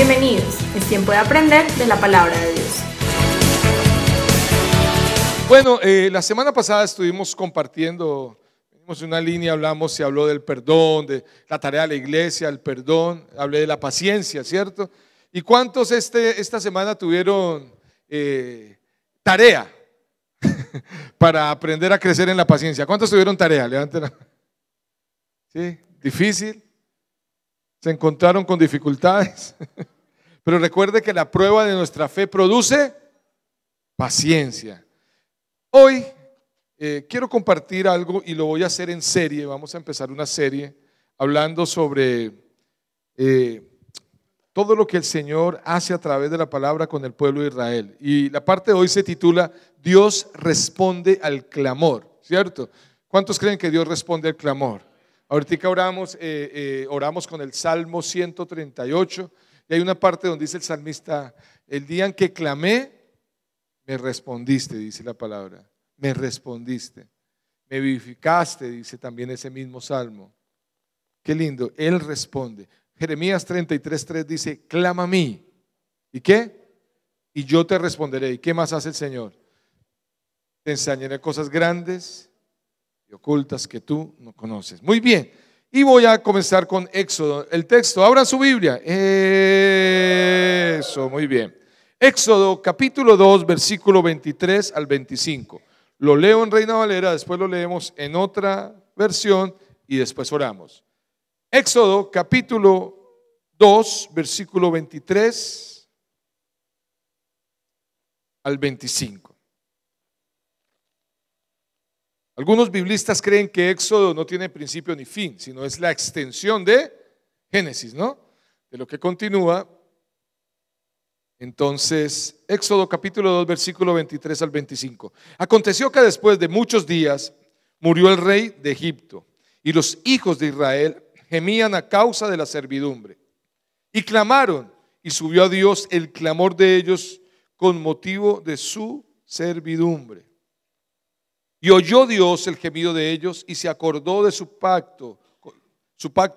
Bienvenidos, es tiempo de aprender de la palabra de Dios. Bueno, la semana pasada estuvimos compartiendo, venimos en una línea, se habló del perdón, de la tarea de la iglesia, el perdón, hablé de la paciencia, ¿cierto? ¿Y cuántos esta semana tuvieron tarea para aprender a crecer en la paciencia? ¿Cuántos tuvieron tarea? Levanten la mano. ¿Sí? ¿Difícil? ¿Se encontraron con dificultades? Pero recuerde que la prueba de nuestra fe produce paciencia. Hoy quiero compartir algo y lo voy a hacer en serie. Vamos a empezar una serie hablando sobre todo lo que el Señor hace a través de la palabra con el pueblo de Israel. Y la parte de hoy se titula Dios responde al clamor, ¿cierto? ¿Cuántos creen que Dios responde al clamor? Ahorita oramos con el Salmo 138 y hay una parte donde dice el salmista: el día en que clamé, me respondiste, dice la palabra. Me respondiste, me vivificaste, dice también ese mismo salmo. Qué lindo, Él responde. Jeremías 33:3 dice: clama a mí. ¿Y qué? Y yo te responderé. ¿Y qué más hace el Señor? Te enseñaré cosas grandes y ocultas que tú no conoces. Muy bien, y voy a comenzar con Éxodo. El texto, abran su Biblia. Eso, muy bien. Éxodo capítulo 2, versículo 23 al 25. Lo leo en Reina Valera, después lo leemos en otra versión y después oramos. Éxodo capítulo 2, versículo 23 al 25. Algunos biblistas creen que Éxodo no tiene principio ni fin, sino es la extensión de Génesis, ¿no? De lo que continúa. Entonces, Éxodo capítulo 2, versículo 23 al 25. Aconteció que después de muchos días murió el rey de Egipto, y los hijos de Israel gemían a causa de la servidumbre. Y clamaron, y subió a Dios el clamor de ellos con motivo de su servidumbre. Y oyó Dios el gemido de ellos y se acordó de su pacto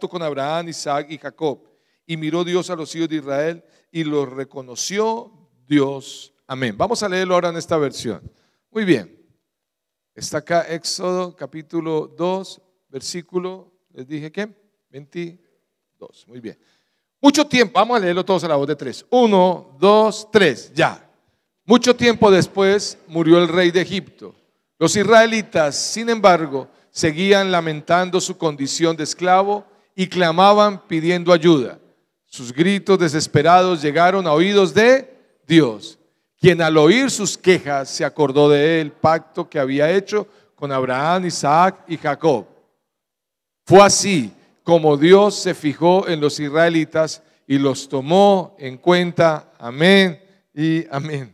con Abraham, Isaac y Jacob. Y miró Dios a los hijos de Israel y los reconoció Dios. Amén. Vamos a leerlo ahora en esta versión. Muy bien. Está acá Éxodo capítulo 2, versículo, les dije ¿qué? 22. Muy bien. Mucho tiempo, vamos a leerlo todos a la voz de 3. 1, 2, 3, ya. Mucho tiempo después murió el rey de Egipto. Los israelitas, sin embargo, seguían lamentando su condición de esclavo y clamaban pidiendo ayuda. Sus gritos desesperados llegaron a oídos de Dios, quien al oír sus quejas se acordó de él, pacto que había hecho con Abraham, Isaac y Jacob. Fue así como Dios se fijó en los israelitas y los tomó en cuenta. Amén y amén.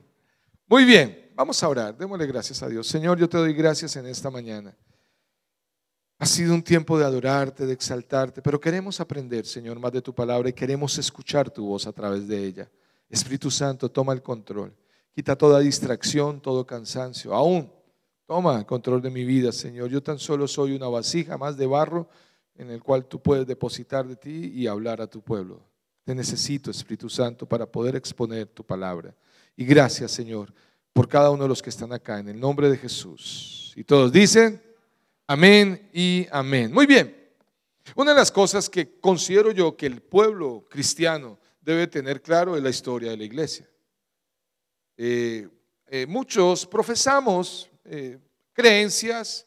Muy bien. Vamos a orar, démosle gracias a Dios. Señor, yo te doy gracias en esta mañana. Ha sido un tiempo de adorarte, de exaltarte, pero queremos aprender, Señor, más de tu palabra y queremos escuchar tu voz a través de ella. Espíritu Santo, toma el control. Quita toda distracción, todo cansancio. Aún, toma el control de mi vida, Señor. Yo tan solo soy una vasija más de barro en el cual tú puedes depositar de ti y hablar a tu pueblo. Te necesito, Espíritu Santo, para poder exponer tu palabra. Y gracias, Señor, por cada uno de los que están acá, en el nombre de Jesús. Y todos dicen amén y amén. Muy bien, una de las cosas que considero yo que el pueblo cristiano debe tener claro es la historia de la iglesia. Muchos profesamos creencias,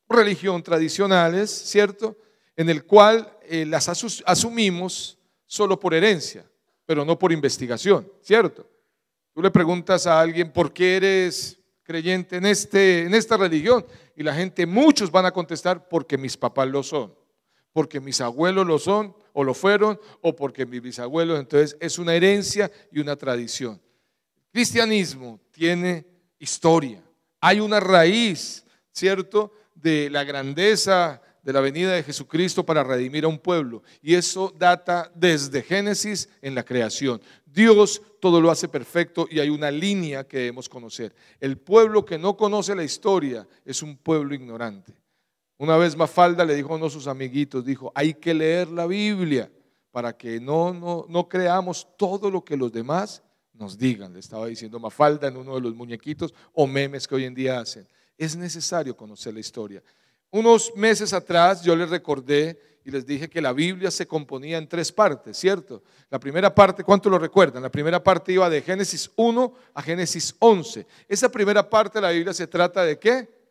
religión tradicionales, ¿cierto? En el cual las asumimos solo por herencia, pero no por investigación, ¿cierto? Tú le preguntas a alguien ¿por qué eres creyente en esta religión? Y la gente, muchos van a contestar porque mis papás lo son, porque mis abuelos lo son o lo fueron, o porque mis bisabuelos. Entonces es una herencia y una tradición. El cristianismo tiene historia, hay una raíz, ¿cierto?, de la grandeza de la venida de Jesucristo para redimir a un pueblo, y eso data desde Génesis en la creación. Dios todo lo hace perfecto y hay una línea que debemos conocer. El pueblo que no conoce la historia es un pueblo ignorante. Una vez Mafalda le dijo a uno de sus amiguitos, dijo, hay que leer la Biblia para que no creamos todo lo que los demás nos digan. Le estaba diciendo Mafalda en uno de los muñequitos o memes que hoy en día hacen. Es necesario conocer la historia. Unos meses atrás yo les recordé y les dije que la Biblia se componía en 3 partes, ¿cierto? La primera parte, ¿cuánto lo recuerdan? La primera parte iba de Génesis 1 a Génesis 11. Esa primera parte de la Biblia se trata ¿de qué?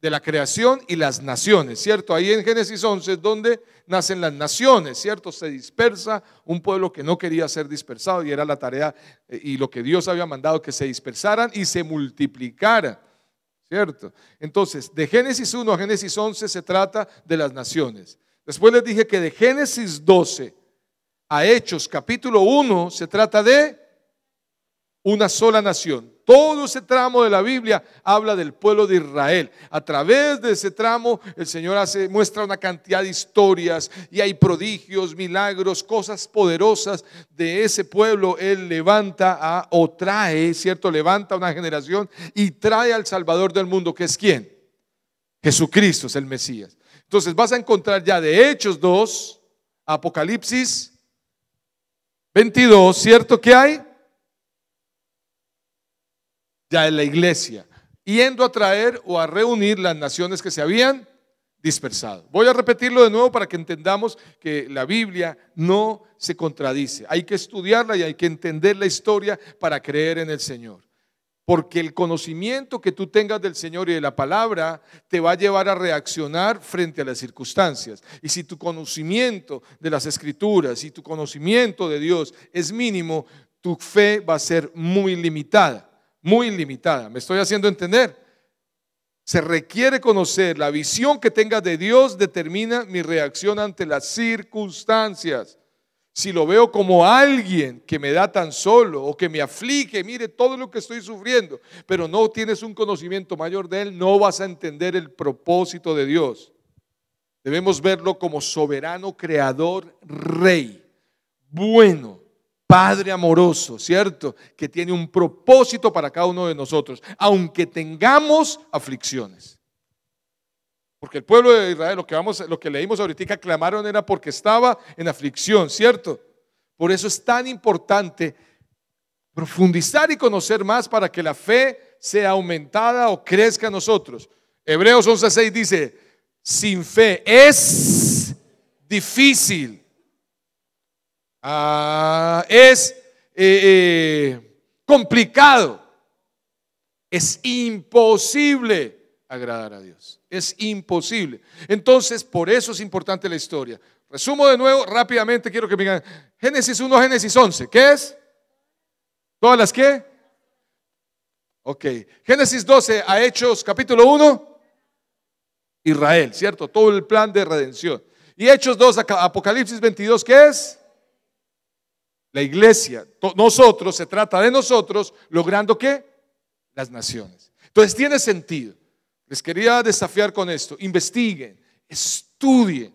De la creación y las naciones, ¿cierto? Ahí en Génesis 11 es donde nacen las naciones, ¿cierto? Se dispersa un pueblo que no quería ser dispersado y era la tarea y lo que Dios había mandado, que se dispersaran y se multiplicaran, ¿cierto? Entonces, de Génesis 1 a Génesis 11 se trata de las naciones. Después les dije que de Génesis 12 a Hechos capítulo 1 se trata de una sola nación. Todo ese tramo de la Biblia habla del pueblo de Israel. A través de ese tramo el Señor muestra una cantidad de historias y hay prodigios, milagros, cosas poderosas de ese pueblo. Él levanta o trae, ¿cierto? Levanta una generación y trae al Salvador del mundo, que es ¿quién? Jesucristo es el Mesías. Entonces vas a encontrar ya de Hechos 2, Apocalipsis 22, ¿cierto que hay? Ya en la iglesia, yendo a traer o a reunir las naciones que se habían dispersado. Voy a repetirlo de nuevo para que entendamos que la Biblia no se contradice. Hay que estudiarla y hay que entender la historia para creer en el Señor. Porque el conocimiento que tú tengas del Señor y de la palabra te va a llevar a reaccionar frente a las circunstancias. Y si tu conocimiento de las Escrituras y tu conocimiento de Dios es mínimo, tu fe va a ser muy limitada. Muy limitada. ¿Me estoy haciendo entender? Se requiere conocer. La visión que tengas de Dios determina mi reacción ante las circunstancias. Si lo veo como alguien que me da tan solo o que me aflige, mire todo lo que estoy sufriendo, pero no tienes un conocimiento mayor de Él, no vas a entender el propósito de Dios. Debemos verlo como soberano, creador, rey, bueno, Padre amoroso, ¿cierto? Que tiene un propósito para cada uno de nosotros, aunque tengamos aflicciones. Porque el pueblo de Israel, lo que leímos ahorita, clamaron era porque estaba en aflicción, ¿cierto? Por eso es tan importante profundizar y conocer más para que la fe sea aumentada o crezca en nosotros. Hebreos 11:6 dice, sin fe es difícil. Es complicado, es imposible agradar a Dios, es imposible. Entonces, por eso es importante la historia. Resumo de nuevo, rápidamente quiero que me digan, Génesis 1 a Génesis 11, ¿qué es? ¿Todas las qué? Ok, Génesis 12 a Hechos capítulo 1, Israel, ¿cierto? Todo el plan de redención. Y Hechos 2 a Apocalipsis 22, ¿qué es? La iglesia, nosotros, se trata de nosotros, logrando ¿qué? Las naciones. Entonces tiene sentido. Les quería desafiar con esto. Investiguen, estudien,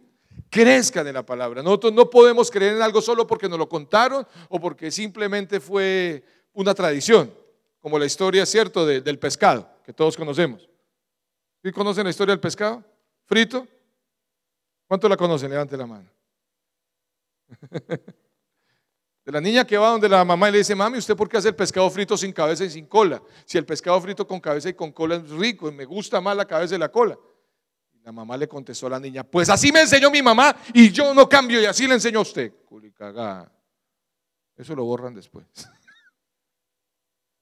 crezcan en la palabra. Nosotros no podemos creer en algo solo porque nos lo contaron o porque simplemente fue una tradición, como la historia, ¿cierto?, del pescado, que todos conocemos. ¿Sí conocen la historia del pescado frito? ¿Cuántos la conocen? Levanten la mano. De la niña que va donde la mamá y le dice, mami, ¿usted por qué hace el pescado frito sin cabeza y sin cola? Si el pescado frito con cabeza y con cola es rico y me gusta más la cabeza y la cola. Y la mamá le contestó a la niña, pues así me enseñó mi mamá y yo no cambio y así le enseñó a usted. Culicagá. Eso lo borran después.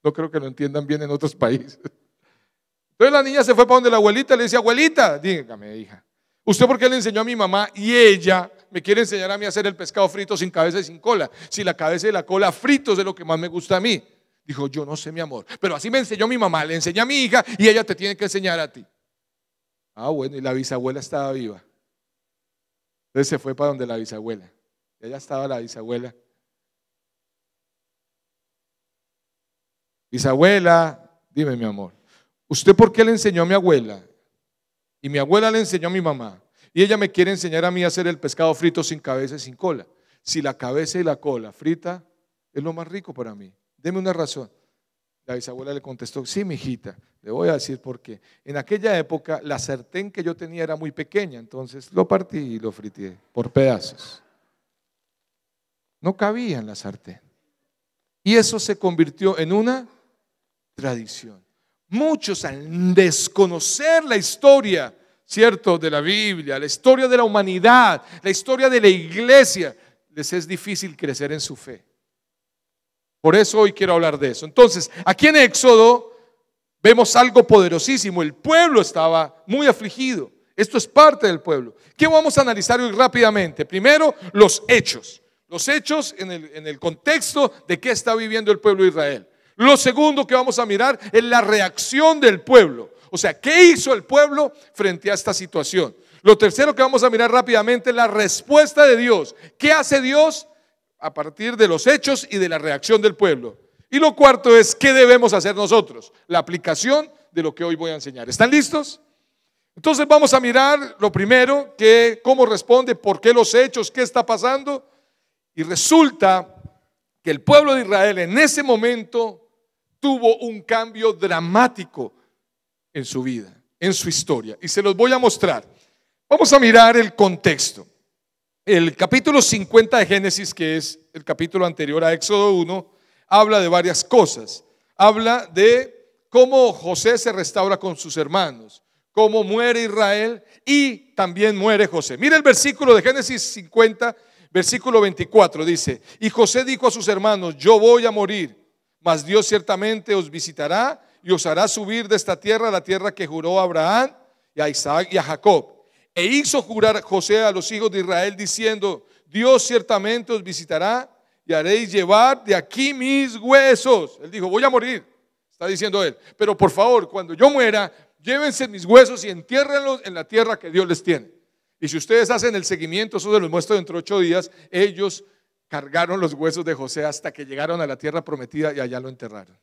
No creo que lo entiendan bien en otros países. Entonces la niña se fue para donde la abuelita y le dice, abuelita, dígame, hija, ¿usted por qué le enseñó a mi mamá y ella me quiere enseñar a mí a hacer el pescado frito sin cabeza y sin cola? Si la cabeza y la cola fritos es lo que más me gusta a mí. Dijo, yo no sé, mi amor, pero así me enseñó mi mamá, le enseñé a mi hija y ella te tiene que enseñar a ti. Ah, bueno, y la bisabuela estaba viva. Entonces se fue para donde la bisabuela. Y allá estaba la bisabuela. Bisabuela, dime, mi amor, ¿usted por qué le enseñó a mi abuela? Y mi abuela le enseñó a mi mamá. Y ella me quiere enseñar a mí a hacer el pescado frito sin cabeza y sin cola. Si la cabeza y la cola frita es lo más rico para mí, deme una razón. La bisabuela le contestó, sí, mijita, le voy a decir por qué. En aquella época la sartén que yo tenía era muy pequeña, entonces lo partí y lo frité por pedazos. no cabía en la sartén. Y eso se convirtió en una tradición. Muchos, al desconocer la historia, ¿cierto?, de la Biblia, la historia de la humanidad, la historia de la iglesia, les es difícil crecer en su fe. Por eso hoy quiero hablar de eso. Entonces, aquí en Éxodo vemos algo poderosísimo. El pueblo estaba muy afligido. Esto es parte del pueblo. ¿Qué vamos a analizar hoy rápidamente? Primero, los hechos. Los hechos en el contexto de qué está viviendo el pueblo de Israel. Lo segundo que vamos a mirar es la reacción del pueblo. O sea, ¿qué hizo el pueblo frente a esta situación? Lo tercero que vamos a mirar rápidamente es la respuesta de Dios. ¿Qué hace Dios a partir de los hechos y de la reacción del pueblo? Y lo cuarto es ¿qué debemos hacer nosotros? La aplicación de lo que hoy voy a enseñar. ¿Están listos? Entonces vamos a mirar lo primero, que cómo responde, por qué los hechos, qué está pasando. Y resulta que el pueblo de Israel en ese momento tuvo un cambio dramático en su vida, en su historia. Y se los voy a mostrar. Vamos a mirar el contexto. El capítulo 50 de Génesis, que es el capítulo anterior a Éxodo 1, habla de varias cosas. Habla de cómo José se restaura con sus hermanos, cómo muere Israel y también muere José. Mira el versículo de Génesis 50, versículo 24, dice: y José dijo a sus hermanos: yo voy a morir, mas Dios ciertamente os visitará y os hará subir de esta tierra a la tierra que juró a Abraham y a Isaac y a Jacob. E hizo jurar José a los hijos de Israel diciendo: Dios ciertamente os visitará y haréis llevar de aquí mis huesos. Él dijo: voy a morir, está diciendo él, pero por favor, cuando yo muera, llévense mis huesos y entiérrenlos en la tierra que Dios les tiene. Y si ustedes hacen el seguimiento, eso se los muestro dentro de 8 días, ellos cargaron los huesos de José hasta que llegaron a la tierra prometida y allá lo enterraron.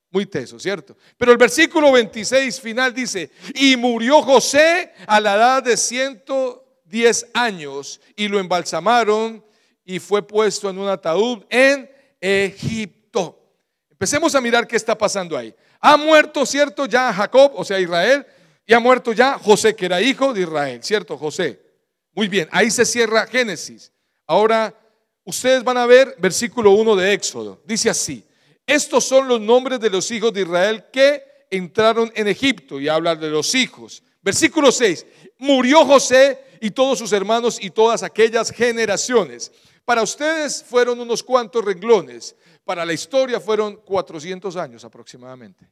Muy teso, ¿cierto? Pero el versículo 26 final dice: y murió José a la edad de 110 años y lo embalsamaron y fue puesto en un ataúd en Egipto. Empecemos a mirar qué está pasando ahí. Ha muerto, ¿cierto?, ya Jacob, o sea Israel, y ha muerto ya José, que era hijo de Israel, ¿cierto? José. Muy bien, ahí se cierra Génesis. Ahora ustedes van a ver versículo 1 de Éxodo. Dice así: estos son los nombres de los hijos de Israel que entraron en Egipto, y habla de los hijos. Versículo 6: murió José y todos sus hermanos y todas aquellas generaciones. Para ustedes fueron unos cuantos renglones, para la historia fueron 400 años aproximadamente.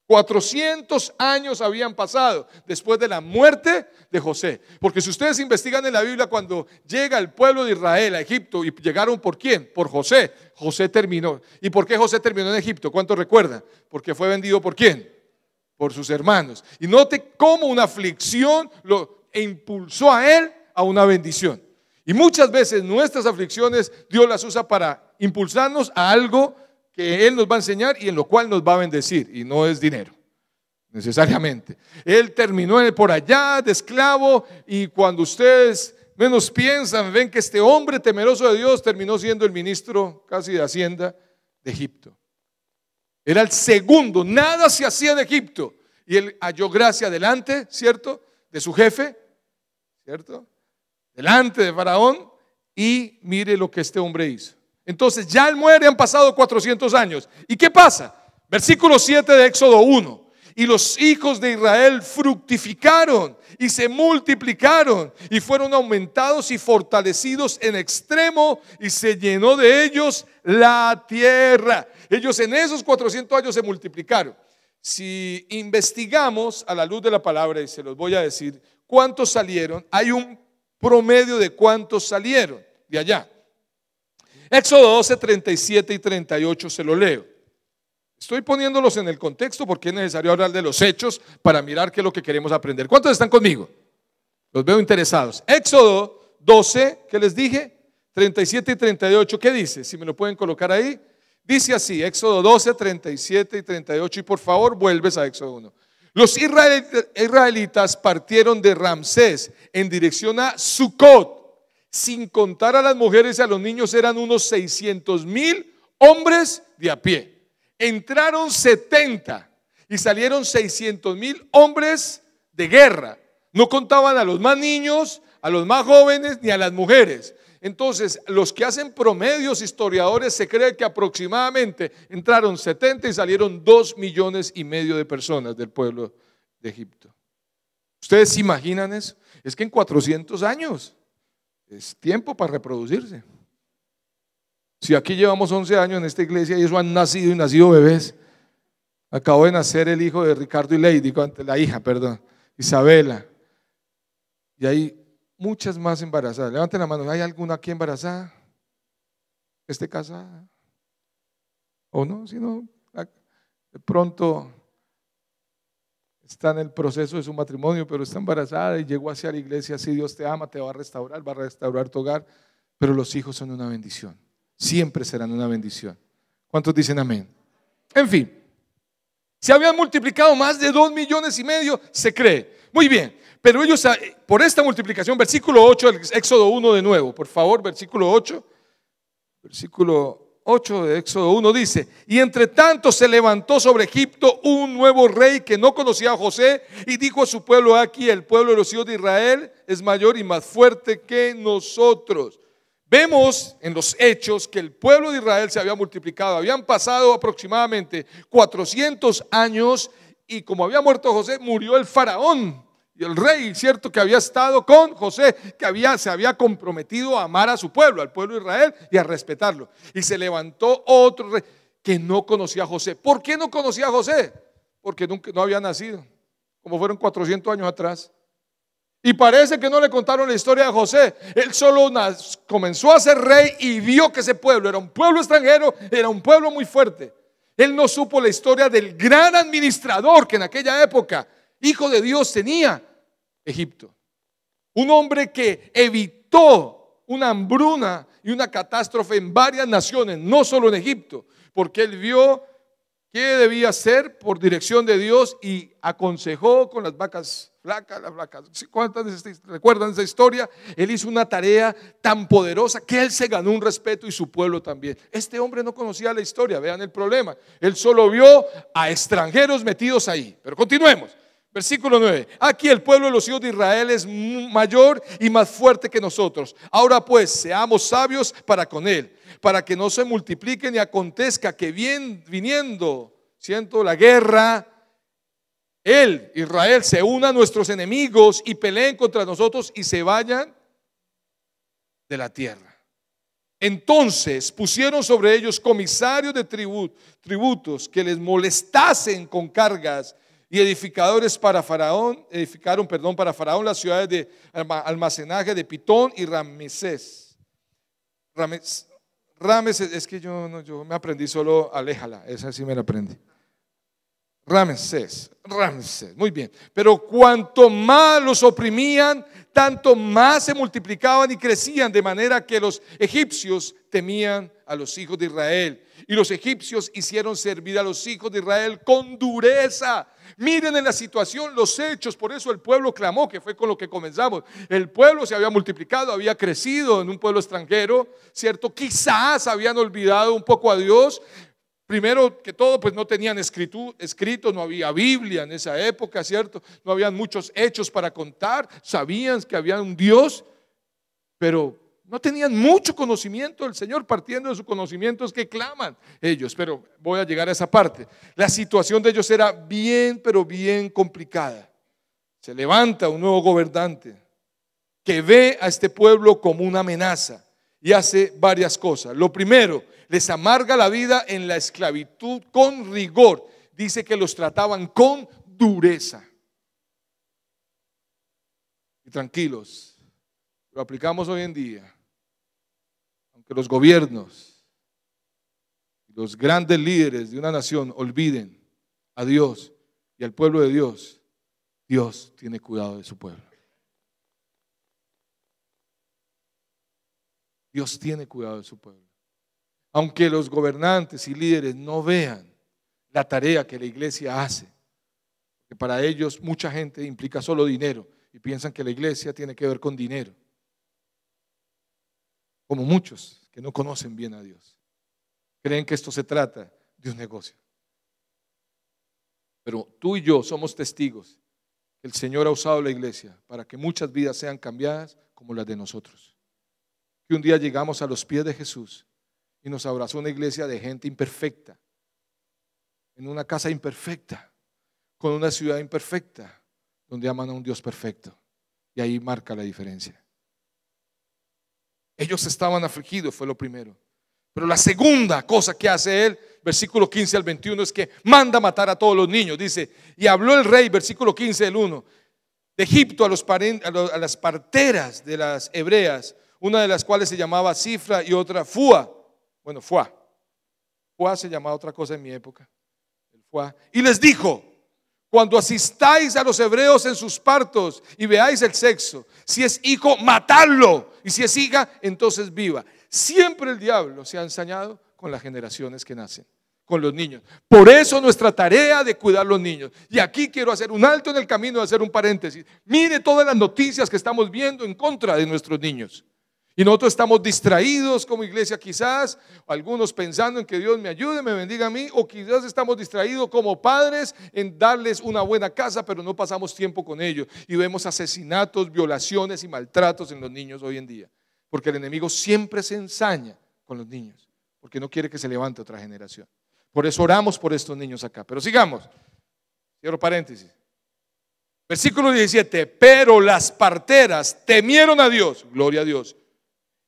400 años habían pasado después de la muerte de José. Porque si ustedes investigan en la Biblia, cuando llega el pueblo de Israel a Egipto, y llegaron ¿por quién? Por José. José terminó. ¿Y por qué José terminó en Egipto? ¿Cuántos recuerdan? Porque fue vendido ¿por quién? Por sus hermanos. Y note cómo una aflicción lo impulsó a él a una bendición. Y muchas veces nuestras aflicciones Dios las usa para impulsarnos a algo que Él nos va a enseñar y en lo cual nos va a bendecir, y no es dinero necesariamente. Él terminó por allá de esclavo, y cuando ustedes menos piensan, ven que este hombre temeroso de Dios terminó siendo el ministro casi de Hacienda de Egipto. Era el segundo, nada se hacía en Egipto, y él halló gracia delante, ¿cierto?, de su jefe, ¿cierto?, delante de Faraón, y mire lo que este hombre hizo. Entonces ya él muere, han pasado 400 años. ¿Y qué pasa? Versículo 7 de Éxodo 1. Y los hijos de Israel fructificaron y se multiplicaron y fueron aumentados y fortalecidos en extremo, y se llenó de ellos la tierra. Ellos en esos 400 años se multiplicaron. Si investigamos a la luz de la palabra, y se los voy a decir cuántos salieron, hay un promedio de cuántos salieron de allá. Éxodo 12, 37 y 38 se lo leo. Estoy poniéndolos en el contexto porque es necesario hablar de los hechos para mirar qué es lo que queremos aprender. ¿Cuántos están conmigo? Los veo interesados. Éxodo 12, ¿qué les dije? 37 y 38, ¿qué dice? Si me lo pueden colocar ahí. Dice así, Éxodo 12, 37 y 38, y por favor vuelves a Éxodo 1. Los israelitas partieron de Ramsés en dirección a Sucot. Sin contar a las mujeres y a los niños, eran unos 600,000 hombres de a pie. Entraron 70 y salieron 600,000 hombres de guerra. No contaban a los más niños, a los más jóvenes, ni a las mujeres. Entonces, los que hacen promedios historiadores se cree que aproximadamente entraron 70 y salieron 2,5 millones de personas del pueblo de Egipto. ¿Ustedes se imaginan eso? Es que en 400 años es tiempo para reproducirse. Si aquí llevamos 11 años en esta iglesia y eso han nacido y nacido bebés. Acabó de nacer el hijo de Ricardo y Lady, la hija, perdón, Isabela. Y hay muchas más embarazadas. Levanten la mano, ¿hay alguna aquí embarazada? ¿Que esté casada? ¿O no? Si no, de pronto está en el proceso de su matrimonio, pero está embarazada y llegó hacia la iglesia. Si Dios te ama, te va a restaurar tu hogar. Pero los hijos son una bendición. Siempre serán una bendición. ¿Cuántos dicen amén? En fin, se habían multiplicado más de 2,5 millones, se cree. Muy bien, pero ellos, por esta multiplicación, versículo 8, del Éxodo 1 de nuevo, por favor, versículo 8. Versículo 8 de Éxodo 1 dice: y entre tanto se levantó sobre Egipto un nuevo rey que no conocía a José, y dijo a su pueblo: aquí el pueblo de los hijos de Israel es mayor y más fuerte que nosotros. Vemos en los hechos que el pueblo de Israel se había multiplicado, habían pasado aproximadamente 400 años y como había muerto José, murió el faraón y el rey, cierto, que había estado con José, que se había comprometido a amar a su pueblo, al pueblo de Israel y a respetarlo. Y se levantó otro rey que no conocía a José. ¿Por qué no conocía a José? Porque no había nacido, como fueron 400 años atrás. Y parece que no le contaron la historia de José. Él solo comenzó a ser rey y vio que ese pueblo era un pueblo extranjero, era un pueblo muy fuerte. Él no supo la historia del gran administrador que en aquella época, hijo de Dios, tenía Egipto. Un hombre que evitó una hambruna y una catástrofe en varias naciones, no solo en Egipto, porque él vio qué debía hacer por dirección de Dios y aconsejó con las vacas flacas, las vacas. ¿Cuántas recuerdan esa historia? Él hizo una tarea tan poderosa que él se ganó un respeto y su pueblo también. Este hombre no conocía la historia, vean el problema. Él solo vio a extranjeros metidos ahí. Pero continuemos. Versículo 9: aquí el pueblo de los hijos de Israel es mayor y más fuerte que nosotros. Ahora pues, seamos sabios para con él, para que no se multiplique ni acontezca que viniendo, siento la guerra, él, Israel, se una a nuestros enemigos y peleen contra nosotros y se vayan de la tierra. Entonces pusieron sobre ellos comisarios de tributos que les molestasen con cargas, y edificaron para Faraón las ciudades de almacenaje de Pitón y Ramesés. Ramesés, es que yo me aprendí solo Aléjala, esa sí me la aprendí. Ramesés, muy bien. Pero cuanto más los oprimían, tanto más se multiplicaban y crecían, de manera que los egipcios temían a los hijos de Israel. Y los egipcios hicieron servir a los hijos de Israel con dureza. Miren en la situación, los hechos, por eso el pueblo clamó, que fue con lo que comenzamos. El pueblo se había multiplicado, había crecido en un pueblo extranjero, ¿cierto? Quizás habían olvidado un poco a Dios. Primero que todo, pues no tenían escrito, no había Biblia en esa época, ¿cierto? No habían muchos hechos para contar, sabían que había un Dios, pero no tenían mucho conocimiento del Señor. Partiendo de su conocimiento es que claman ellos, pero voy a llegar a esa parte. La situación de ellos era bien, pero bien complicada. Se levanta un nuevo gobernante que ve a este pueblo como una amenaza y hace varias cosas. Lo primero, les amarga la vida en la esclavitud con rigor. Dice que los trataban con dureza. Y tranquilos, lo aplicamos hoy en día. Aunque los gobiernos, los grandes líderes de una nación olviden a Dios y al pueblo de Dios, Dios tiene cuidado de su pueblo. Dios tiene cuidado de su pueblo. Aunque los gobernantes y líderes no vean la tarea que la iglesia hace, que para ellos mucha gente implica solo dinero y piensan que la iglesia tiene que ver con dinero, como muchos que no conocen bien a Dios, creen que esto se trata de un negocio. Pero tú y yo somos testigos que el Señor ha usado la iglesia para que muchas vidas sean cambiadas como las de nosotros. que un día llegamos a los pies de Jesús y nos abrazó una iglesia de gente imperfecta, en una casa imperfecta, con una ciudad imperfecta, donde aman a un Dios perfecto. Y ahí marca la diferencia. Ellos estaban afligidos, fue lo primero. Pero la segunda cosa que hace él, versículo 15 al 21, es que manda matar a todos los niños. Dice, y habló el rey, versículo 15 del 1, de Egipto a las parteras de las hebreas, una de las cuales se llamaba Cifra y otra Fua. Bueno, Fua se llamaba otra cosa en mi época. Y les dijo, cuando asistáis a los hebreos en sus partos y veáis el sexo, si es hijo, matadlo, y si es hija, entonces viva. Siempre el diablo se ha ensañado con las generaciones que nacen, con los niños. Por eso nuestra tarea de cuidar los niños. Y aquí quiero hacer un alto en el camino, hacer un paréntesis. Mire todas las noticias que estamos viendo en contra de nuestros niños. Y nosotros estamos distraídos como iglesia quizás, algunos pensando en que Dios me ayude, me bendiga a mí, o quizás estamos distraídos como padres en darles una buena casa, pero no pasamos tiempo con ellos. Y vemos asesinatos, violaciones y maltratos en los niños hoy en día. Porque el enemigo siempre se ensaña con los niños, porque no quiere que se levante otra generación. Por eso oramos por estos niños acá. Pero sigamos, cierro paréntesis. Versículo 17, pero las parteras temieron a Dios, gloria a Dios,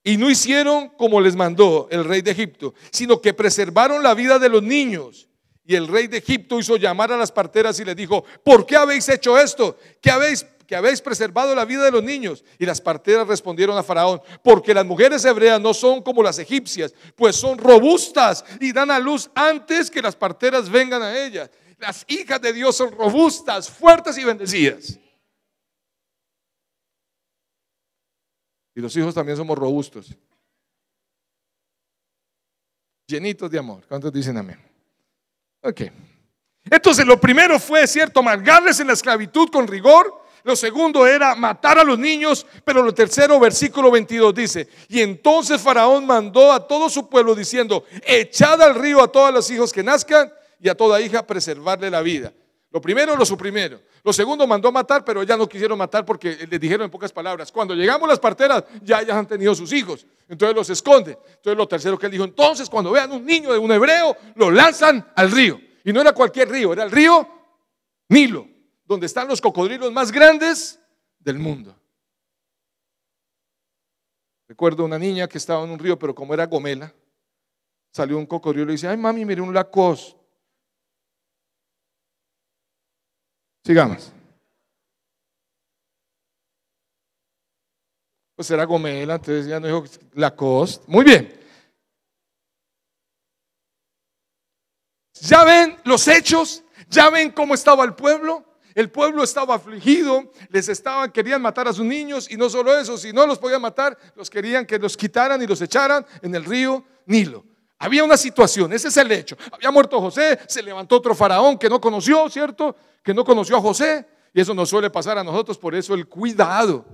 y no hicieron como les mandó el rey de Egipto, sino que preservaron la vida de los niños. Y el rey de Egipto hizo llamar a las parteras y les dijo, ¿por qué habéis hecho esto? ¿Que habéis preservado la vida de los niños? Y las parteras respondieron a Faraón, porque las mujeres hebreas no son como las egipcias, pues son robustas y dan a luz antes que las parteras vengan a ellas. Las hijas de Dios son robustas, fuertes y bendecidas. Y los hijos también somos robustos, llenitos de amor. ¿Cuántos dicen amén? Ok. Entonces lo primero fue, cierto, amargarles en la esclavitud con rigor. Lo segundo era matar a los niños. Pero lo tercero, versículo 22 dice, y entonces Faraón mandó a todo su pueblo diciendo, echad al río a todos los hijos que nazcan y a toda hija preservarle la vida. Lo primero lo suprimieron. Lo segundo mandó matar, pero ya no quisieron matar porque les dijeron en pocas palabras, cuando llegamos las parteras ya ellas han tenido sus hijos, entonces los esconde. Entonces lo tercero que él dijo, entonces cuando vean un niño de un hebreo, lo lanzan al río. Y no era cualquier río, era el río Nilo, donde están los cocodrilos más grandes del mundo. Recuerdo una niña que estaba en un río, pero como era gomela, salió un cocodrilo y dice, ay mami, mire un lacoste. Sigamos. Pues era gomela, entonces ya no dijo Lacoste. Muy bien. Ya ven los hechos, ya ven cómo estaba el pueblo. El pueblo estaba afligido, querían matar a sus niños, y no solo eso, si no los podían matar, los querían que los quitaran y los echaran en el río Nilo. Había una situación, ese es el hecho. Había muerto José, se levantó otro faraón que no conoció, ¿cierto? Que no conoció a José, y eso nos suele pasar a nosotros. Por eso el cuidado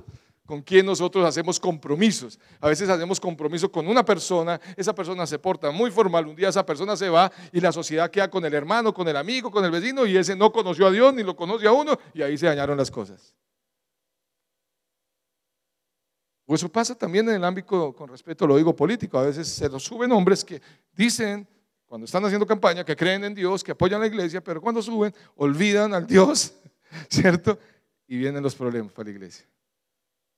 con quien nosotros hacemos compromisos. A veces hacemos compromiso con una persona, esa persona se porta muy formal, un día esa persona se va y la sociedad queda con el hermano, con el amigo, con el vecino, y ese no conoció a Dios ni lo conoce a uno, y ahí se dañaron las cosas. O eso pasa también en el ámbito, con respecto, lo digo, político. A veces se nos suben hombres que dicen, cuando están haciendo campaña, que creen en Dios, que apoyan la iglesia, pero cuando suben, olvidan al Dios, ¿cierto? Y vienen los problemas para la iglesia.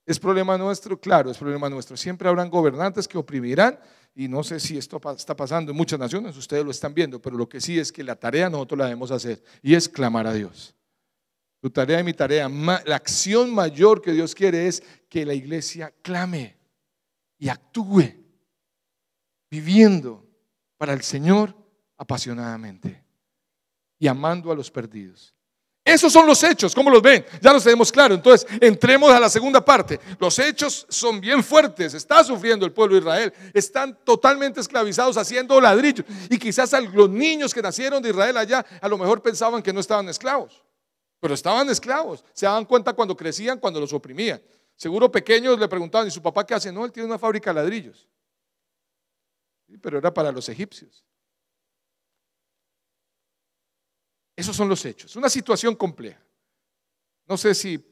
¿Es problema nuestro? Claro, es problema nuestro. Siempre habrán gobernantes que oprimirán, y no sé si esto está pasando en muchas naciones, ustedes lo están viendo, pero lo que sí es que la tarea nosotros la debemos hacer, y es clamar a Dios. Tu tarea y mi tarea, la acción mayor que Dios quiere es que la iglesia clame y actúe, viviendo para el Señor apasionadamente y amando a los perdidos. Esos son los hechos, ¿cómo los ven? Ya los tenemos claro. Entonces entremos a la segunda parte. Los hechos son bien fuertes. Está sufriendo el pueblo de Israel. Están totalmente esclavizados haciendo ladrillos. Y quizás los niños que nacieron de Israel allá a lo mejor pensaban que no estaban esclavos, pero estaban esclavos. Se daban cuenta cuando crecían, cuando los oprimían. Seguro pequeños le preguntaban, ¿y su papá qué hace? No, él tiene una fábrica de ladrillos. Sí, pero era para los egipcios. Esos son los hechos, una situación compleja. No sé si,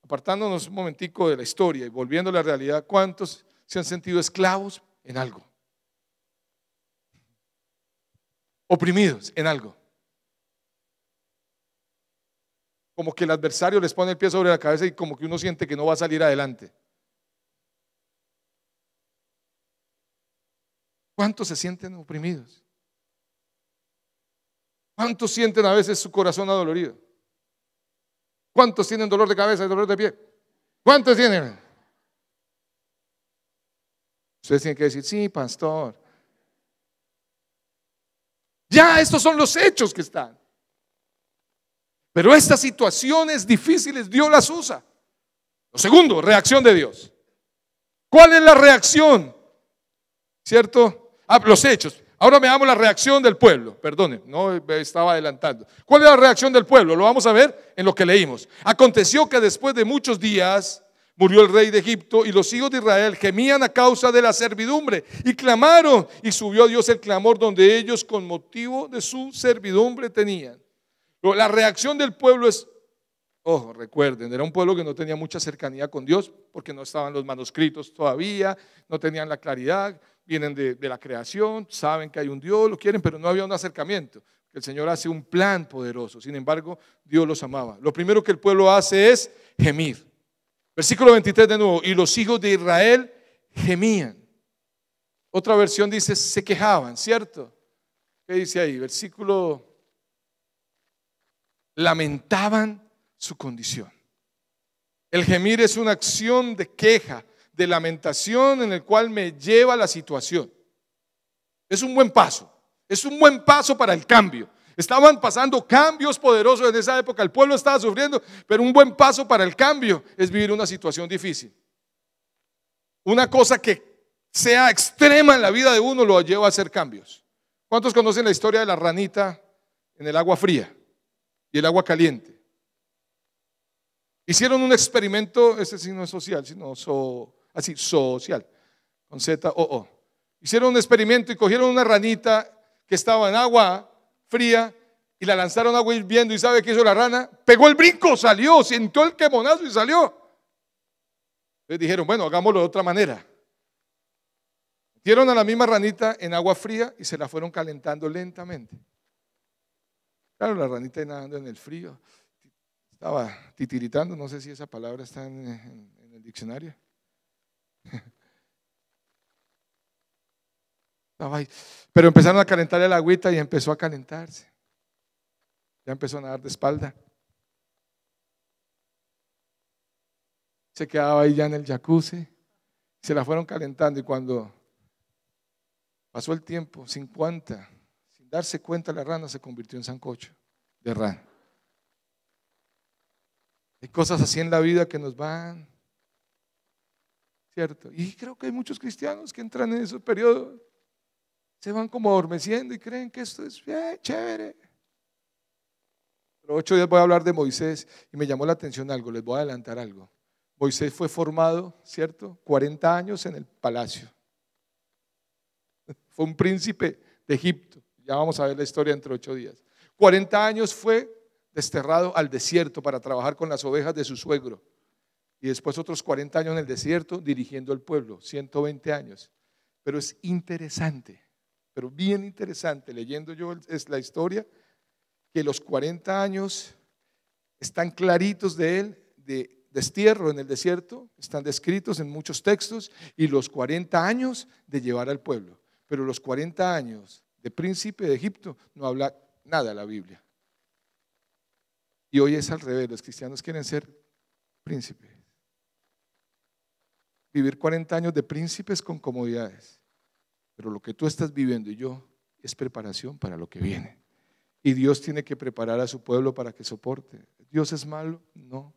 apartándonos un momentico de la historia y volviendo a la realidad, ¿cuántos se han sentido esclavos en algo, oprimidos en algo. Como que el adversario les pone el pie sobre la cabeza y como que uno siente que no va a salir adelante. ¿Cuántos se sienten oprimidos? ¿Cuántos sienten a veces su corazón adolorido? ¿Cuántos tienen dolor de cabeza y dolor de pie? ¿Cuántos tienen? Ustedes tienen que decir, sí, pastor. Ya, estos son los hechos que están. Pero estas situaciones difíciles Dios las usa. Lo segundo, reacción de Dios. ¿Cuál es la reacción? ¿Cierto? Los hechos. Ahora veamos la reacción del pueblo. Perdone, no me estaba adelantando. ¿Cuál es la reacción del pueblo? Lo vamos a ver en lo que leímos. Aconteció que después de muchos días murió el rey de Egipto y los hijos de Israel gemían a causa de la servidumbre y clamaron, y subió a Dios el clamor donde ellos con motivo de su servidumbre tenían. La reacción del pueblo es, ojo, recuerden, era un pueblo que no tenía mucha cercanía con Dios porque no estaban los manuscritos todavía, no tenían la claridad, vienen de la creación, saben que hay un Dios, lo quieren, pero no había un acercamiento. El Señor hace un plan poderoso, sin embargo, Dios los amaba. Lo primero que el pueblo hace es gemir. Versículo 23 de nuevo, y los hijos de Israel gemían. Otra versión dice, se quejaban, ¿cierto? ¿Qué dice ahí? Versículo, lamentaban su condición. El gemir es una acción de queja, de lamentación en el cual me lleva la situación. Es un buen paso, es un buen paso para el cambio. Estaban pasando cambios poderosos en esa época, el pueblo estaba sufriendo, pero un buen paso para el cambio es vivir una situación difícil. Una cosa que sea extrema en la vida de uno lo lleva a hacer cambios. ¿Cuántos conocen la historia de la ranita en el agua fría y el agua caliente? Hicieron un experimento, ese sí no es social, sino así, social, con Z-O-O. Hicieron un experimento y cogieron una ranita que estaba en agua fría y la lanzaron a agua hirviendo. ¿Y sabe qué hizo la rana? Pegó el brinco, salió, sintió el quemonazo y salió. Entonces dijeron, bueno, hagámoslo de otra manera. Metieron a la misma ranita en agua fría y se la fueron calentando lentamente. Claro, la ranita nadando en el frío estaba titiritando, no sé si esa palabra está en el diccionario. Estaba ahí. Pero empezaron a calentar el agüita y empezó a calentarse. Ya empezó a nadar de espalda. Se quedaba ahí ya en el jacuzzi. Se la fueron calentando y cuando pasó el tiempo, sin darse cuenta, la rana se convirtió en sancocho de rana. Hay cosas así en la vida que nos van, ¿cierto? Y creo que hay muchos cristianos que entran en esos periodos, se van como adormeciendo y creen que esto es bien chévere. Pero 8 días voy a hablar de Moisés y me llamó la atención algo, les voy a adelantar algo. Moisés fue formado, ¿cierto? 40 años en el palacio. Fue un príncipe de Egipto. Ya vamos a ver la historia entre 8 días. 40 años fue desterrado al desierto para trabajar con las ovejas de su suegro. Y después otros 40 años en el desierto dirigiendo el pueblo, 120 años. Pero es interesante, pero bien interesante, leyendo yo es la historia, que los 40 años están claritos de él, de destierro en el desierto, están descritos en muchos textos, y los 40 años de llevar al pueblo. Pero los 40 años de príncipe de Egipto no habla nada la Biblia. Y hoy es al revés, los cristianos quieren ser príncipes. Vivir 40 años de príncipes con comodidades. Pero lo que tú estás viviendo y yo es preparación para lo que viene. Y Dios tiene que preparar a su pueblo para que soporte. ¿Dios es malo? No.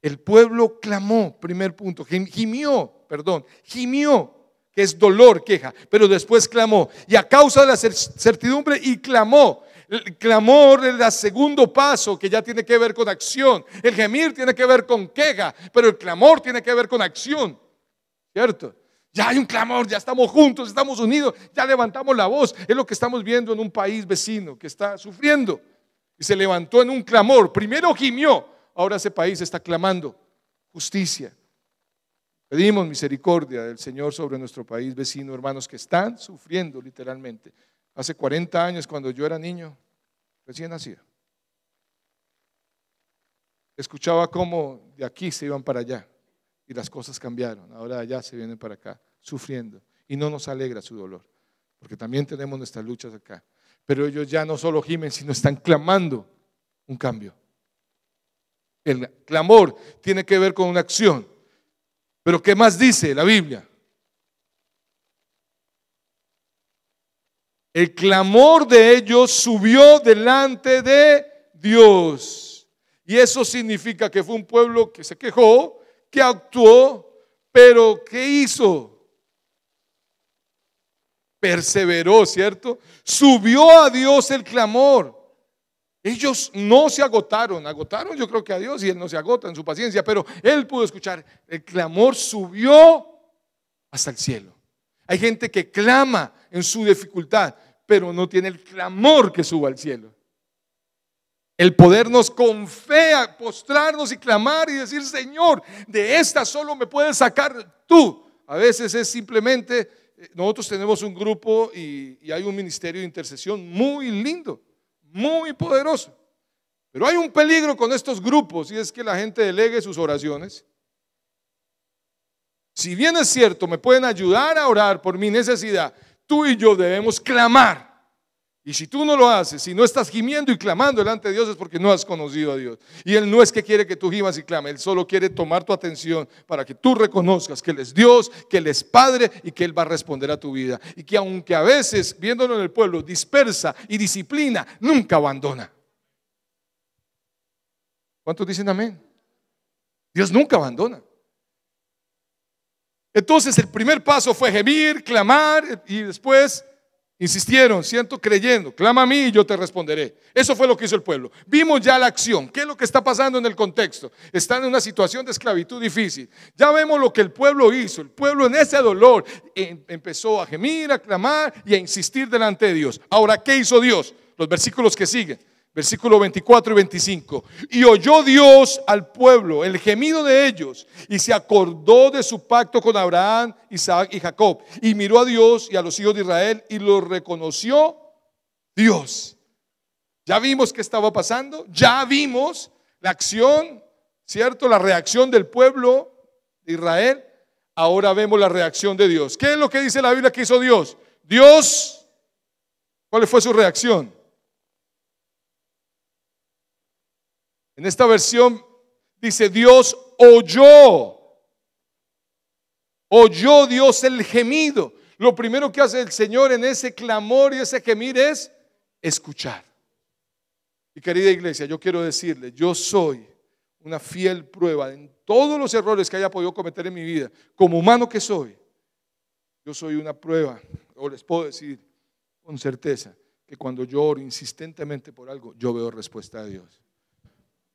El pueblo clamó, primer punto, gimió, que es dolor, queja, pero después clamó. Y a causa de la certidumbre y clamó. El clamor es el segundo paso que ya tiene que ver con acción. El gemir tiene que ver con queja, pero el clamor tiene que ver con acción, ¿cierto? Ya hay un clamor, ya estamos juntos, estamos unidos, ya levantamos la voz. Es lo que estamos viendo en un país vecino que está sufriendo y se levantó en un clamor. Primero gimió, ahora ese país está clamando justicia. Pedimos misericordia del Señor sobre nuestro país vecino, hermanos, que están sufriendo literalmente. Hace 40 años, cuando yo era niño, recién nacido, escuchaba cómo de aquí se iban para allá y las cosas cambiaron. Ahora de allá se vienen para acá, sufriendo, y no nos alegra su dolor, porque también tenemos nuestras luchas acá. Pero ellos ya no solo gimen, sino están clamando un cambio. El clamor tiene que ver con una acción. Pero ¿qué más dice la Biblia? El clamor de ellos subió delante de Dios. Y eso significa que fue un pueblo que se quejó, que actuó, pero ¿qué hizo? Perseveró, ¿cierto? Subió a Dios el clamor. Ellos no se agotaron yo creo que a Dios, y Él no se agota en su paciencia, pero Él pudo escuchar. El clamor subió hasta el cielo. Hay gente que clama en su dificultad, pero no tiene el clamor que suba al cielo. El podernos con fe postrarnos y clamar y decir: Señor, de esta solo me puedes sacar tú. A veces es simplemente, nosotros tenemos un grupo y hay un ministerio de intercesión muy lindo, muy poderoso. Pero hay un peligro con estos grupos, y es que la gente delegue sus oraciones. Si bien es cierto, me pueden ayudar a orar por mi necesidad, tú y yo debemos clamar. Y si tú no lo haces, si no estás gimiendo y clamando delante de Dios, es porque no has conocido a Dios. Y Él no es que quiere que tú gimas y clames, Él solo quiere tomar tu atención para que tú reconozcas que Él es Dios, que Él es Padre y que Él va a responder a tu vida. Y que aunque a veces, viéndolo en el pueblo, dispersa y disciplina, nunca abandona. ¿Cuántos dicen amén? Dios nunca abandona. Entonces el primer paso fue gemir, clamar, y después insistieron, siento creyendo, clama a mí y yo te responderé. Eso fue lo que hizo el pueblo. Vimos ya la acción. ¿Qué es lo que está pasando en el contexto? Están en una situación de esclavitud difícil. Ya vemos lo que el pueblo hizo. El pueblo en ese dolor empezó a gemir, a clamar y a insistir delante de Dios. Ahora, ¿qué hizo Dios? Los versículos que siguen. Versículos 24 y 25. Y oyó Dios al pueblo, el gemido de ellos, y se acordó de su pacto con Abraham, Isaac y Jacob. Y miró a Dios y a los hijos de Israel y lo reconoció Dios. Ya vimos qué estaba pasando, ya vimos la acción, ¿cierto? La reacción del pueblo de Israel. Ahora vemos la reacción de Dios. ¿Qué es lo que dice la Biblia que hizo Dios? Dios, ¿cuál fue su reacción? En esta versión dice: Dios oyó Dios el gemido. Lo primero que hace el Señor en ese clamor y ese gemir es escuchar. Y querida iglesia, yo quiero decirle, yo soy una fiel prueba en todos los errores que haya podido cometer en mi vida, como humano que soy. Yo soy una prueba, o les puedo decir con certeza, que cuando yo oro insistentemente por algo, yo veo respuesta de Dios.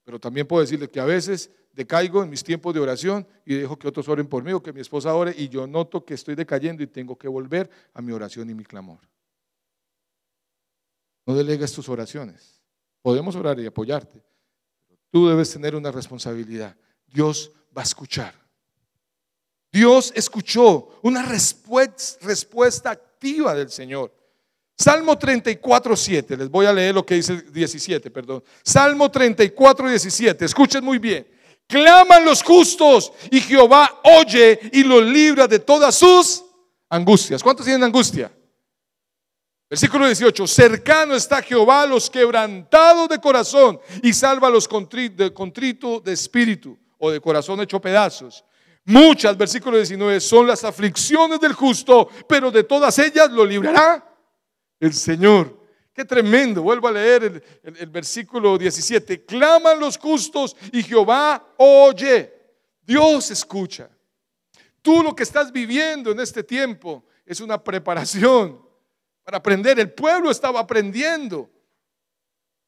Pero también puedo decirle que a veces decaigo en mis tiempos de oración y dejo que otros oren por mí o que mi esposa ore, y yo noto que estoy decayendo y tengo que volver a mi oración y mi clamor. No delegues tus oraciones. Podemos orar y apoyarte, pero tú debes tener una responsabilidad. Dios va a escuchar. Dios escuchó una respuesta activa del Señor. Salmo 34:7, les voy a leer lo que dice el 17, perdón. Salmo 34:17, escuchen muy bien. Claman los justos y Jehová oye y los libra de todas sus angustias. ¿Cuántos tienen angustia? Versículo 18, cercano está Jehová a los quebrantados de corazón y salva a los contritos de espíritu o de corazón hecho pedazos. Muchas, versículo 19, son las aflicciones del justo, pero de todas ellas lo librará el Señor. Qué tremendo. Vuelvo a leer el versículo 17. Claman los justos y Jehová oye. Dios escucha. Tú lo que estás viviendo en este tiempo es una preparación para aprender. El pueblo estaba aprendiendo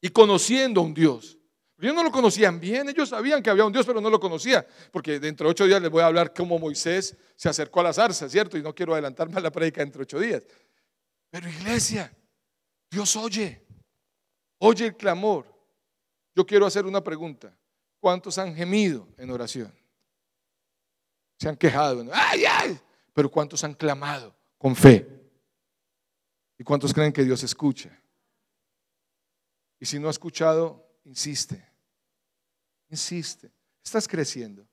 y conociendo a un Dios. Ellos no lo conocían bien, ellos sabían que había un Dios, pero no lo conocían. Porque dentro de 8 días les voy a hablar cómo Moisés se acercó a la zarza, ¿cierto? Y no quiero adelantarme a la prédica dentro de 8 días. Pero iglesia, Dios oye el clamor. Yo quiero hacer una pregunta. ¿Cuántos han gemido en oración? se han quejado, ay, ay, pero ¿cuántos han clamado con fe? ¿Y cuántos creen que Dios escucha? Y si no ha escuchado, insiste, insiste, estás creciendo.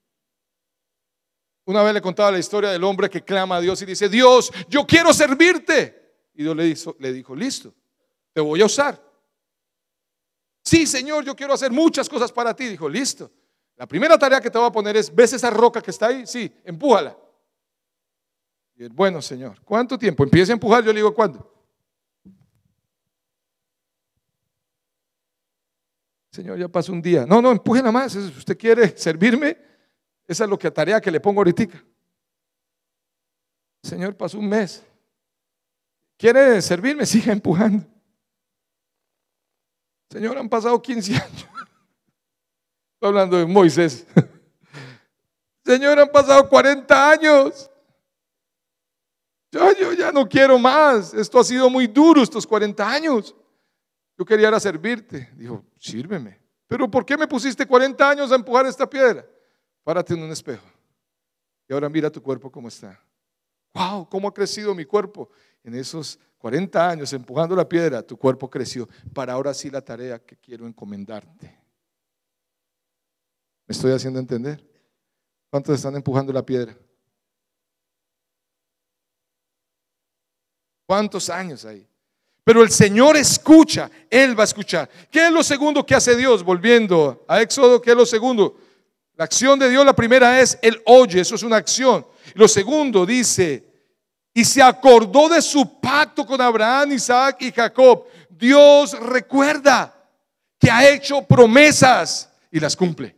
Una vez le contaba la historia del hombre que clama a Dios y dice: Dios, yo quiero servirte. Y Dios le dijo: listo, te voy a usar. Sí, Señor, yo quiero hacer muchas cosas para ti. Dijo: listo, la primera tarea que te voy a poner es: ¿ves esa roca que está ahí? Sí, empújala. Y él: bueno, Señor, ¿cuánto tiempo? Empieza a empujar. Yo le digo: ¿cuándo? Señor, ya pasó un día. No, empuje nada más. ¿Usted quiere servirme? Esa es lo que tarea que le pongo ahorita. Señor, pasó un mes. ¿Quiere servirme? Siga empujando. Señor, han pasado 15 años. Estoy hablando de Moisés. Señor, han pasado 40 años. Yo ya no quiero más. Esto ha sido muy duro estos 40 años. Yo quería ir a servirte. Dijo: sírveme. Pero ¿por qué me pusiste 40 años a empujar esta piedra? Párate en un espejo y ahora mira tu cuerpo cómo está. Wow, cómo ha crecido mi cuerpo. En esos 40 años empujando la piedra, tu cuerpo creció para ahora sí la tarea que quiero encomendarte. ¿Me estoy haciendo entender? ¿Cuántos están empujando la piedra? ¿Cuántos años hay? Pero el Señor escucha, Él va a escuchar. ¿Qué es lo segundo que hace Dios? Volviendo a Éxodo, ¿qué es lo segundo? La acción de Dios, la primera es: Él oye, eso es una acción. Lo segundo dice: y se acordó de su pacto con Abraham, Isaac y Jacob. Dios recuerda que ha hecho promesas y las cumple.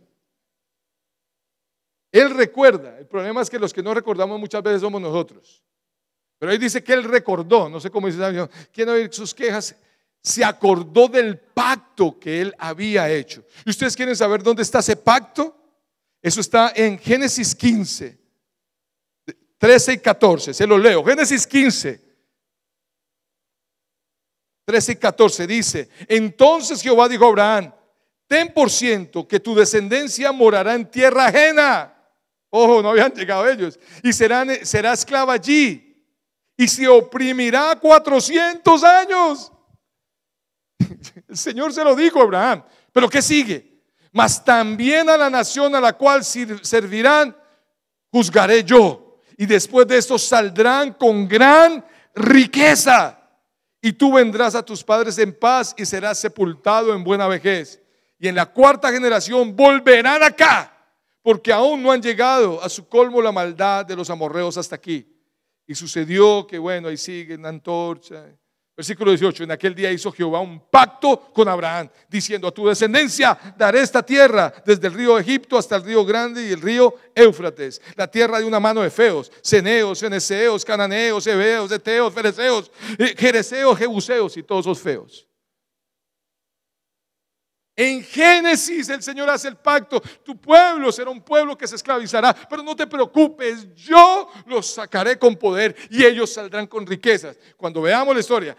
Él recuerda. El problema es que los que no recordamos muchas veces somos nosotros. Pero ahí dice que Él recordó, no sé cómo dice, ¿quién oír sus quejas? Se acordó del pacto que Él había hecho. ¿Y ustedes quieren saber dónde está ese pacto? Eso está en Génesis 15, 13 y 14, se lo leo. Génesis 15, 13 y 14 dice: entonces Jehová dijo a Abraham: ten por ciento que tu descendencia morará en tierra ajena. Ojo, no habían llegado ellos. Y será esclava allí. Y se oprimirá 400 años. El Señor se lo dijo a Abraham. Pero ¿qué sigue? Mas también a la nación a la cual servirán juzgaré yo, y después de esto saldrán con gran riqueza, y tú vendrás a tus padres en paz y serás sepultado en buena vejez, y en la cuarta generación volverán acá, porque aún no han llegado a su colmo la maldad de los amorreos hasta aquí. Y sucedió que, bueno, ahí sigue la antorcha. Versículo 18: en aquel día hizo Jehová un pacto con Abraham, diciendo: a tu descendencia daré esta tierra, desde el río Egipto hasta el río Grande y el río Éufrates, la tierra de una mano de feos, ceneos, fenezeos, cananeos, heveos, eteos, fereceos, jereseos, jebuseos y todos esos feos. En Génesis el Señor hace el pacto: tu pueblo será un pueblo que se esclavizará, pero no te preocupes, yo los sacaré con poder y ellos saldrán con riquezas. Cuando veamos la historia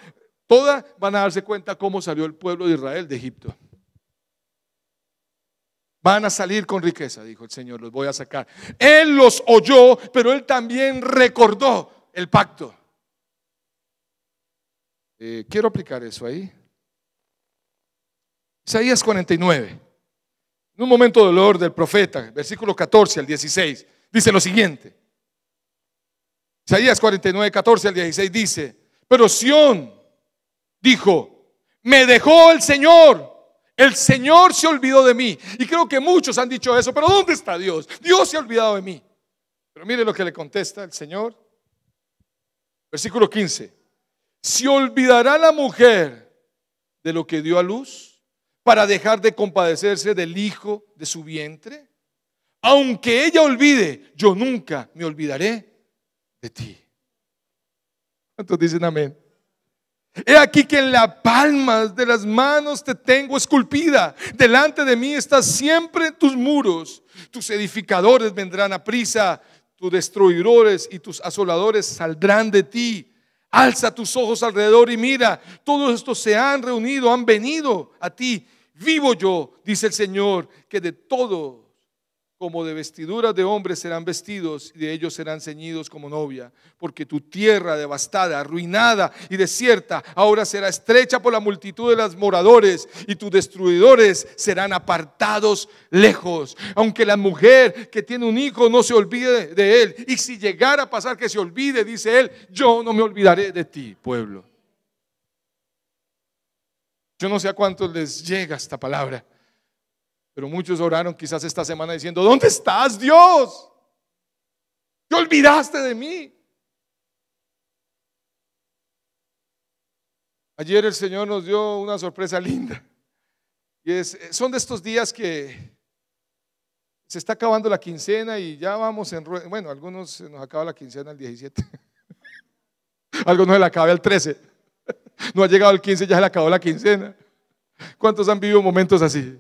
toda, van a darse cuenta cómo salió el pueblo de Israel de Egipto. Van a salir con riqueza, dijo el Señor, los voy a sacar. Él los oyó, pero Él también recordó el pacto. Quiero aplicar eso ahí. Isaías 49, en un momento de dolor del profeta, versículo 14 al 16, dice lo siguiente. Isaías 49, 14 al 16 dice: pero Sión dijo: me dejó el Señor se olvidó de mí. Y creo que muchos han dicho eso: pero ¿dónde está Dios? Dios se ha olvidado de mí. Pero mire lo que le contesta el Señor. Versículo 15: ¿se olvidará la mujer de lo que dio a luz para dejar de compadecerse del hijo de su vientre? Aunque ella olvide, yo nunca me olvidaré de ti. ¿Cuántos dicen amén? He aquí que en las palmas de las manos te tengo esculpida, delante de mí estás siempre en tus muros. Tus edificadores vendrán a prisa, tus destruidores y tus asoladores saldrán de ti. Alza tus ojos alrededor y mira, todos estos se han reunido, han venido a ti. Vivo yo, dice el Señor, que de todos como de vestiduras de hombres serán vestidos, y de ellos serán ceñidos como novia. Porque tu tierra devastada, arruinada y desierta, ahora será estrecha por la multitud de los moradores, y tus destruidores serán apartados lejos. Aunque la mujer que tiene un hijo no se olvide de él, y si llegara a pasar que se olvide, dice él, yo no me olvidaré de ti, pueblo. Yo no sé a cuántos les llega esta palabra, pero muchos oraron quizás esta semana diciendo: ¿dónde estás, Dios? ¿Te olvidaste de mí? Ayer el Señor nos dio una sorpresa linda. Y son de estos días que se está acabando la quincena y ya vamos bueno, algunos se nos acaba la quincena el 17. Algunos se la acaba el 13. No ha llegado el 15, ya se le acabó la quincena. ¿Cuántos han vivido momentos así?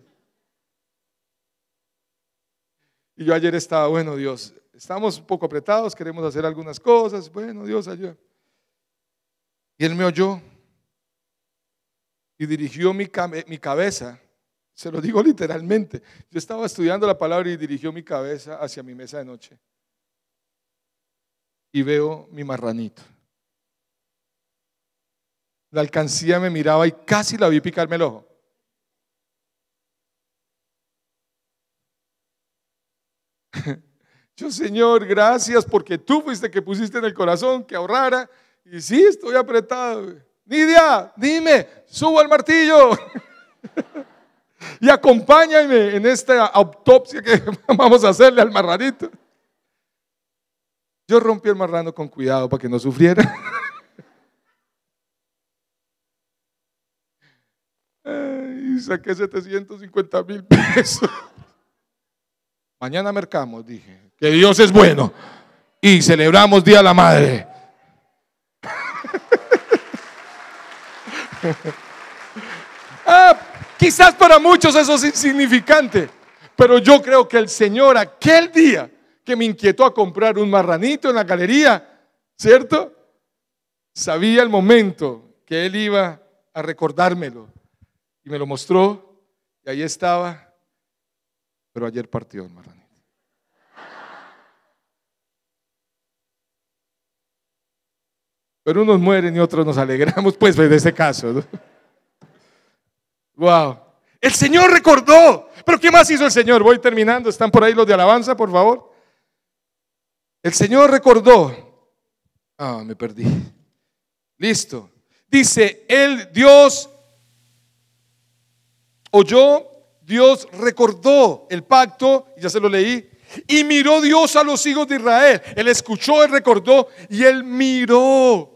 Y yo ayer estaba, bueno, Dios, estamos un poco apretados, queremos hacer algunas cosas, bueno, Dios, ayuda. Y Él me oyó y dirigió mi cabeza, se lo digo literalmente. Yo estaba estudiando la palabra y dirigió mi cabeza hacia mi mesa de noche. Y veo mi marranito. La alcancía me miraba y casi la vi picarme el ojo. Yo, Señor, gracias porque tú fuiste que pusiste en el corazón que ahorrara. Y sí, estoy apretado. Nidia, dime, subo al martillo y acompáñame en esta autopsia que vamos a hacerle al marranito. Yo rompí el marrano con cuidado para que no sufriera. Y saqué 750,000 pesos. Mañana mercamos, dije, que Dios es bueno y celebramos Día de la Madre. Quizás para muchos eso es insignificante, pero yo creo que el Señor aquel día que me inquietó a comprar un marranito en la galería, ¿cierto? Sabía el momento que Él iba a recordármelo y me lo mostró y ahí estaba, pero ayer partió el marranito. Pero unos mueren y otros nos alegramos, pues de ese caso, ¿no? Wow. El Señor recordó. Pero ¿qué más hizo el Señor? Voy terminando. ¿Están por ahí los de alabanza, por favor? El Señor recordó. Me perdí. Listo. Dice, Dios oyó, Dios recordó el pacto, ya se lo leí. Y miró Dios a los hijos de Israel. Él escuchó, Él recordó y Él miró.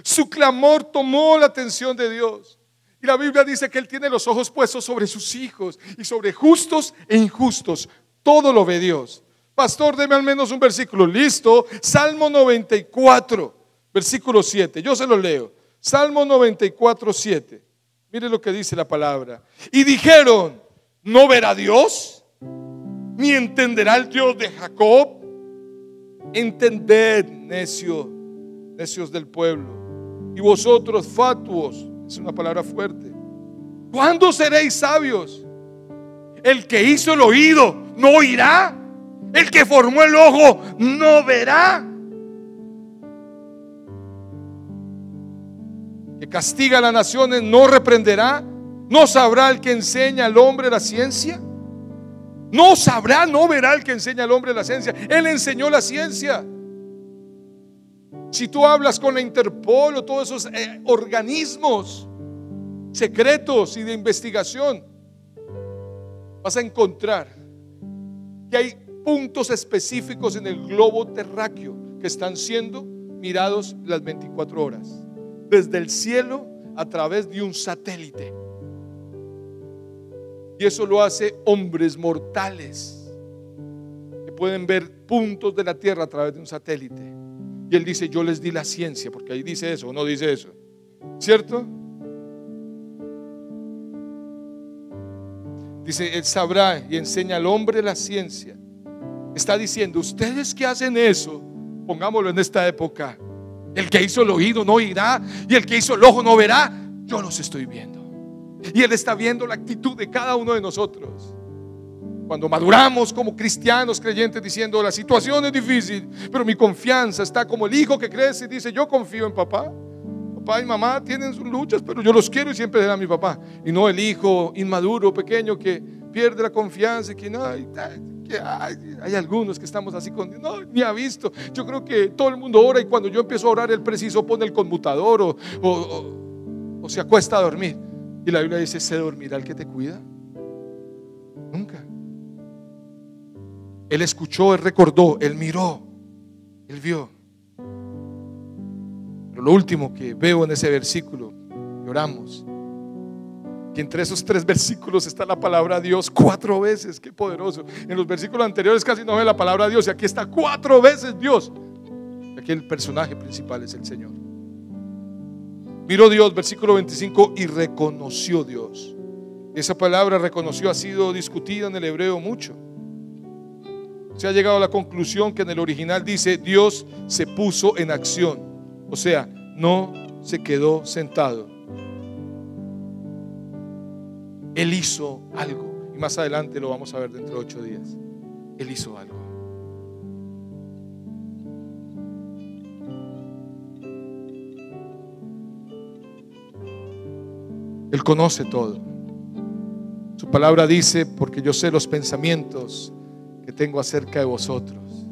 Su clamor tomó la atención de Dios. Y la Biblia dice que Él tiene los ojos puestos sobre sus hijos y sobre justos e injustos. Todo lo ve Dios. Pastor, deme al menos un versículo. Listo. Salmo 94, versículo 7. Yo se lo leo. Salmo 94, 7. Mire lo que dice la palabra. Y dijeron, ¿no verá Dios? ¿Ni entenderá el Dios de Jacob? Entended, necios del pueblo. Y vosotros, fatuos, es una palabra fuerte, ¿cuándo seréis sabios? El que hizo el oído no oirá, el que formó el ojo no verá, que castiga a las naciones no reprenderá, no sabrá el que enseña al hombre la ciencia. No sabrá, no verá el que enseña al hombre la ciencia. Él enseñó la ciencia. Si tú hablas con la Interpol o todos esos organismos secretos y de investigación, vas a encontrar que hay puntos específicos en el globo terráqueo que están siendo mirados las 24 horas desde el cielo a través de un satélite. Y eso lo hace hombres mortales que pueden ver puntos de la tierra a través de un satélite. Y Él dice, yo les di la ciencia, porque ahí dice eso o no dice eso, ¿cierto? Dice, Él sabrá y enseña al hombre la ciencia. Está diciendo, ustedes que hacen eso, pongámoslo en esta época, el que hizo el oído no oirá y el que hizo el ojo no verá. Yo los estoy viendo. Y Él está viendo la actitud de cada uno de nosotros. Cuando maduramos como cristianos creyentes diciendo la situación es difícil, pero mi confianza está como el hijo que crece y dice yo confío en papá. Papá y mamá tienen sus luchas, pero yo los quiero y siempre será mi papá. Y no el hijo inmaduro, pequeño, que pierde la confianza y que no, hay algunos que estamos así con Dios, no, ni ha visto. Yo creo que todo el mundo ora y cuando yo empiezo a orar, el preciso pone el conmutador o se acuesta a dormir. Y la Biblia dice, ¿se dormirá el que te cuida? Nunca. Él escuchó, él recordó, él miró, él vio. Pero lo último que veo en ese versículo, que oramos, que entre esos 3 versículos está la palabra Dios 4 veces. Qué poderoso. En los versículos anteriores casi no ve la palabra Dios, y aquí está 4 veces Dios. Aquí el personaje principal es el Señor. Miró Dios, versículo 25, y reconoció Dios. Esa palabra reconoció ha sido discutida en el hebreo mucho. Se ha llegado a la conclusión que en el original dice Dios se puso en acción, o sea, no se quedó sentado. Él hizo algo, y más adelante lo vamos a ver dentro de 8 días. Él hizo algo. Él conoce todo. Su palabra dice, porque yo sé los pensamientos que tengo acerca de vosotros,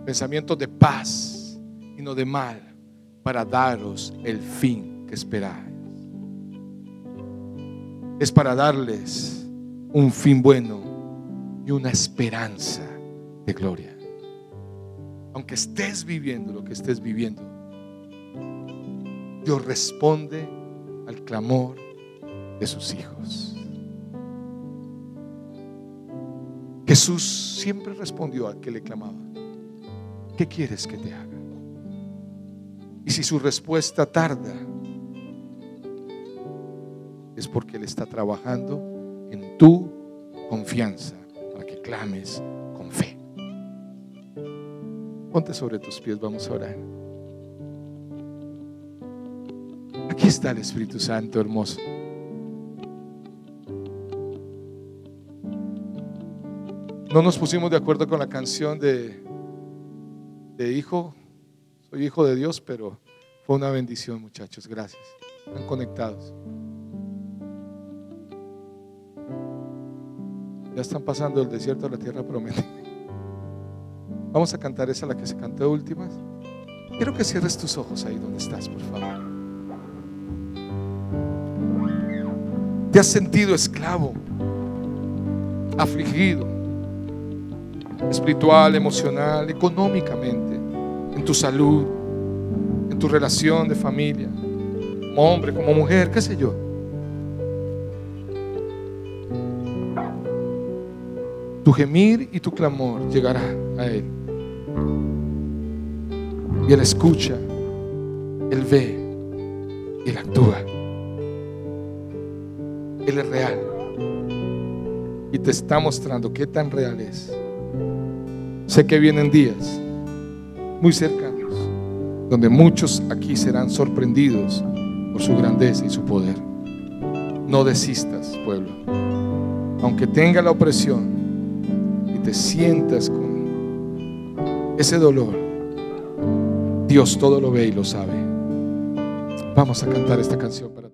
pensamientos de paz y no de mal, para daros el fin que esperáis. Es para darles un fin bueno y una esperanza de gloria. Aunque estés viviendo lo que estés viviendo, Dios responde al clamor de sus hijos. Jesús siempre respondió al que le clamaba: ¿qué quieres que te haga? Y si su respuesta tarda, es porque Él está trabajando en tu confianza para que clames con fe. Ponte sobre tus pies, vamos a orar. Aquí está el Espíritu Santo hermoso. No nos pusimos de acuerdo con la canción de hijo, soy hijo de Dios, pero fue una bendición, muchachos, gracias. Están conectados. Ya están pasando del desierto a la tierra prometida. Vamos a cantar esa, la que se cantó de últimas. Quiero que cierres tus ojos ahí donde estás, por favor. ¿Te has sentido esclavo, afligido, espiritual, emocional, económicamente, en tu salud, en tu relación de familia, como hombre, como mujer, qué sé yo? Tu gemir y tu clamor llegará a Él, y Él escucha, Él ve y Él actúa. Él es real y te está mostrando qué tan real es. Sé que vienen días muy cercanos donde muchos aquí serán sorprendidos por su grandeza y su poder. No desistas, pueblo, aunque tenga la opresión y te sientas con ese dolor. Dios todo lo ve y lo sabe. Vamos a cantar esta canción para